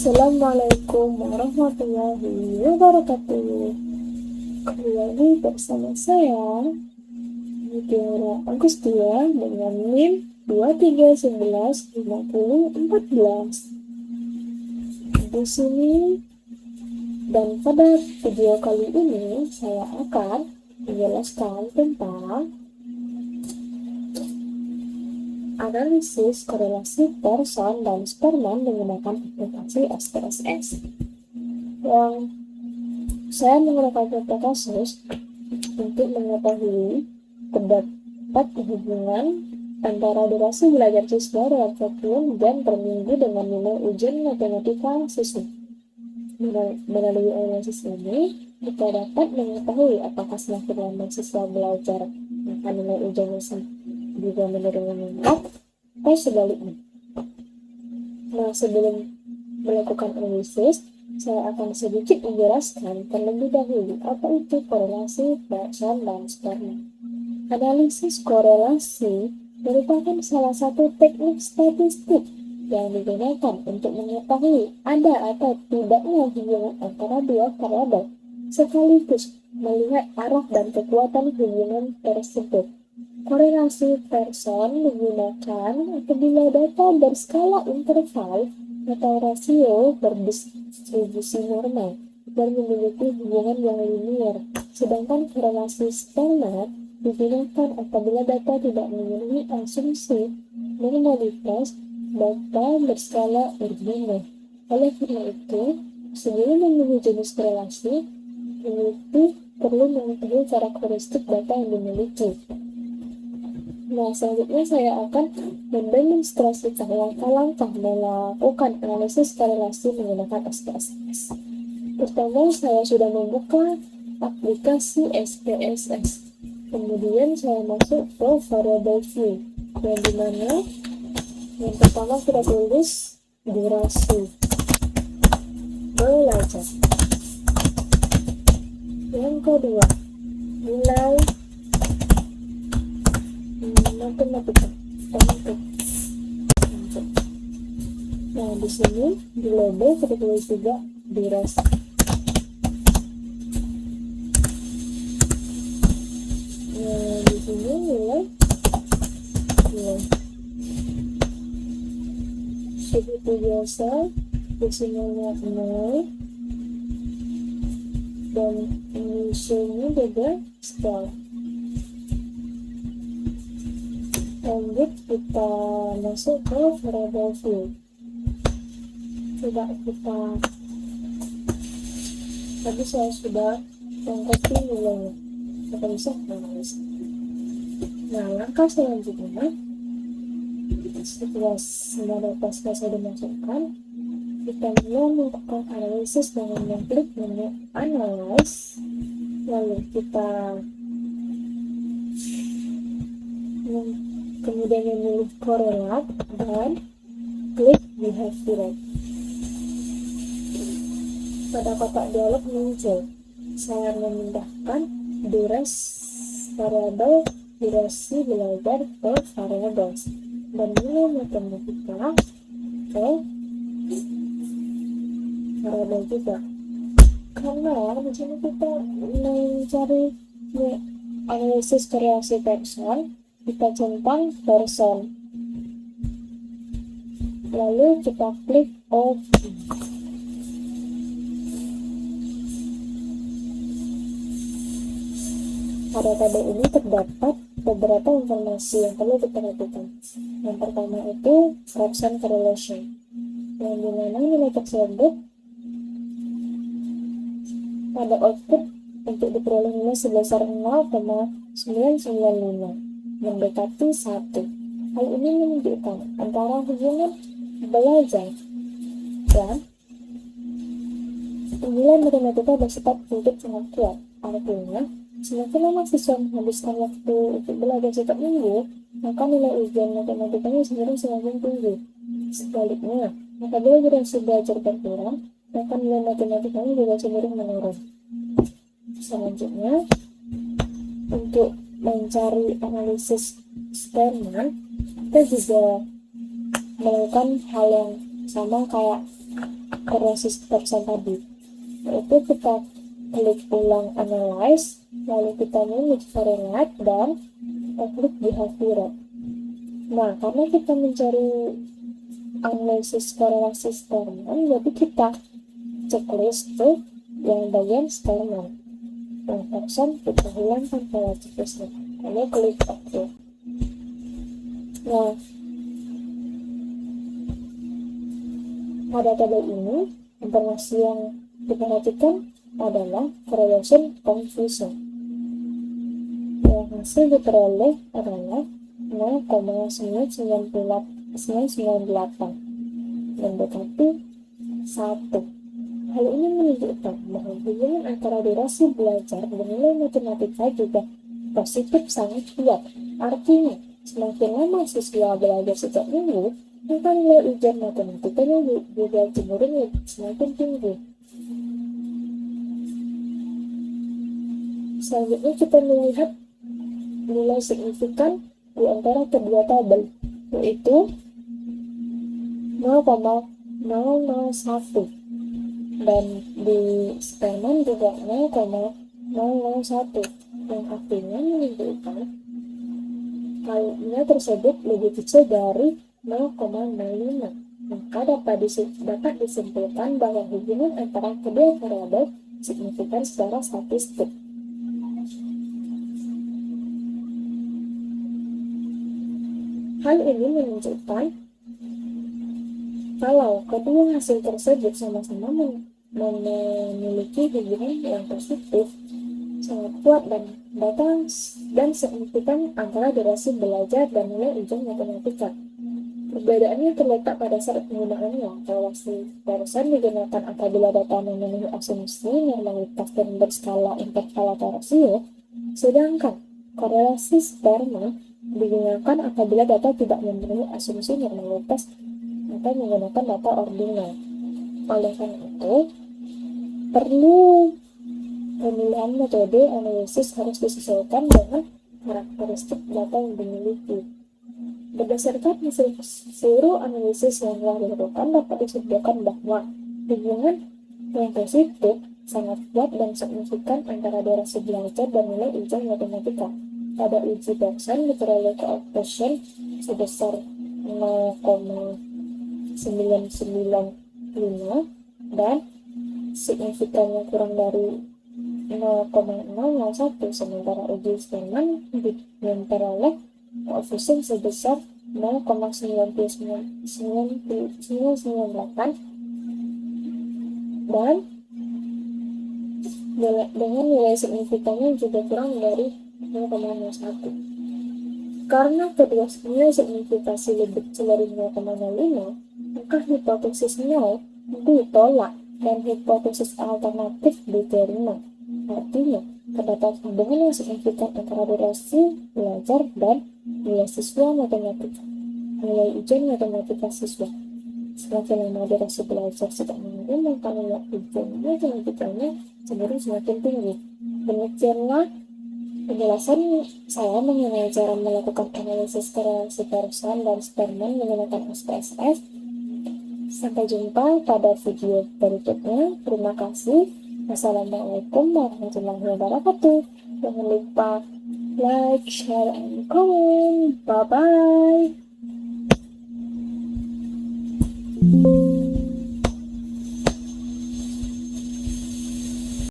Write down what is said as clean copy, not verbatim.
Assalamualaikum warahmatullahi wabarakatuh. Kembali lagi bersama saya, Mutiara Agustia dengan NIM 23115014. Di sini dan pada video kali ini saya akan menjelaskan tentang analisis korelasi person dan sperman menggunakan aplikasi SPSS. Yang saya menggunakan contoh kasus untuk mengetahui terdapat hubungan antara durasi belajar siswa dalam satu jam per minggu dengan nilai ujian matematika siswa. Melalui analisis ini, kita dapat mengetahui apakah semakin lambat siswa belajar, maka nilai ujiannya juga menurun meningkat, atau sebaliknya. Nah, sebelum melakukan analisis, saya akan sedikit menjelaskan terlebih dahulu apa itu korelasi person dan sperman. Analisis korelasi merupakan salah satu teknik statistik yang digunakan untuk mengetahui ada atau tidaknya hubungan antara dua variabel, sekaligus melihat arah dan kekuatan hubungan tersebut. Korelasi person digunakan apabila data berskala interval atau rasio berdistribusi normal dan memiliki hubungan yang linear, sedangkan korelasi sperman digunakan apabila data tidak memenuhi asumsi normalitas data berskala ordinal. Oleh karena itu, sebelum memilih jenis korelasi, peneliti perlu mengetahui karakteristik data yang dimiliki. Nah, selanjutnya saya akan mendemonstrasikan langkah-langkah melakukan analisis korelasi menggunakan SPSS. Pertama, saya sudah membuka aplikasi SPSS. Kemudian saya masuk ke variable view, yang dimana yang pertama kita tulis durasi belajar. Yang kedua, nilai matematika untuk. Nah, di sini di label kita tulis juga durasi. Nah, di sini nilai. Seperti biasa, decimalnya 0 dan inisialnya juga skala. Lanjut kita masuk ke variable view. Coba kita, tadi saya sudah mengcopy nilainya, kita bisa menulis. Nah, langkah selanjutnya, setelah semua data saya dimasukkan, kita mulai melakukan analisis dengan mengklik menu analyze, lalu kita kemudian memilih korelat dan klik behavior. Pada kotak dialog muncul, saya memindahkan variabel durasi belajar ke variabel dan nilai matematika ke variabel juga. Karena di sini kita mencari analisis korelasi person, kita centang person, lalu kita klik OK. Pada tabel ini terdapat beberapa informasi yang perlu diperhatikan. Yang pertama itu person correlation, yang dimana nilai tersebut pada output untuk diperoleh nilai sebesar 0,995 mendekati 1. Hal ini menunjukkan antara hubungan belajar dan nilai matematika bersifat untuk sangat kuat. Artinya, semakin lama siswa menghabiskan waktu untuk belajar setiap minggu, maka nilai ujian matematikanya semakin tinggi. Sebaliknya, apabila durasi belajar berkurang, maka nilai matematikanya juga cenderung menurun. Selanjutnya, untuk mencari analisis sperman, kita juga melakukan hal yang sama kayak korelasi persen tadi, yaitu kita klik ulang analyze, lalu kita memilih correlate dan kita klik behavioral. Nah, karena kita mencari analisis korelasi Spearman, jadi kita checklist tuh yang bagian Spearman. Yang persen kita hilangkan pada checklistnya, lalu klik OK. Nah, pada tabel ini informasi yang diperhatikan adalah correlation confusion. Yang hasil diperoleh adalah 0,998 mendekati 1. Hal ini menunjukkan bahwa hubungan antara durasi belajar dan nilai matematika juga positif sangat kuat. Artinya, semakin lama siswa belajar setiap minggu, maka nilai ujian matematikanya juga cenderung semakin tinggi. Selanjutnya kita melihat nilai signifikan di antara kedua tabel, yaitu 0,001 dan di Spearman juga 0,001, yang artinya menunjukkan nilai tersebut lebih kecil dari 0,05. Maka dapat disimpulkan bahwa hubungan antara kedua variabel signifikan secara statistik. Hal ini menunjukkan kalau kedua hasil tersebut sama-sama memiliki hubungan yang positif, sangat kuat dan signifikan antara durasi belajar dan nilai ujian matematika. Perbedaannya terletak pada syarat penggunaannya. Korelasi Pearson digunakan apabila data memenuhi asumsi normalitas dan berskala interval atau rasio, sedangkan korelasi Spearman digunakan apabila data tidak memenuhi asumsi normalitas atau menggunakan data ordinal. Oleh karena itu, perlu pemilihan metode analisis harus disesuaikan dengan karakteristik data yang dimiliki. Berdasarkan hasil seluruh analisis yang telah dilakukan, dapat disimpulkan bahwa hubungan yang positif sangat kuat dan signifikan antara durasi belajar dan nilai ujian matematika. Pada uji Pearson diperoleh koefisien sebesar 0,995 dan signifikannya kurang dari 0,001, sementara uji Spearman diperoleh koefisien sebesar 0,998 dan dengan nilai signifikannya juga kurang dari 0,01. Karena kedua nilai signifikasi lebih kecil dari 0,05, maka hipotesis 0 ditolak dan hipotesis alternatif diterima. Artinya, terdapat hubungan yang signifikan antara durasi belajar dan nilai siswa matematika. Nilai ujian matematika siswa. Semakin lama durasi belajar setiap minggu, maka nilai ujian matematikanya cenderung semakin tinggi. Demikianlah penjelasan saya mengenai cara melakukan analisis korelasi Pearson dan Spearman menggunakan SPSS. Sampai jumpa pada video berikutnya. Terima kasih. Wassalamualaikum warahmatullahi wabarakatuh. Jangan lupa like, share, and comment. Bye-bye.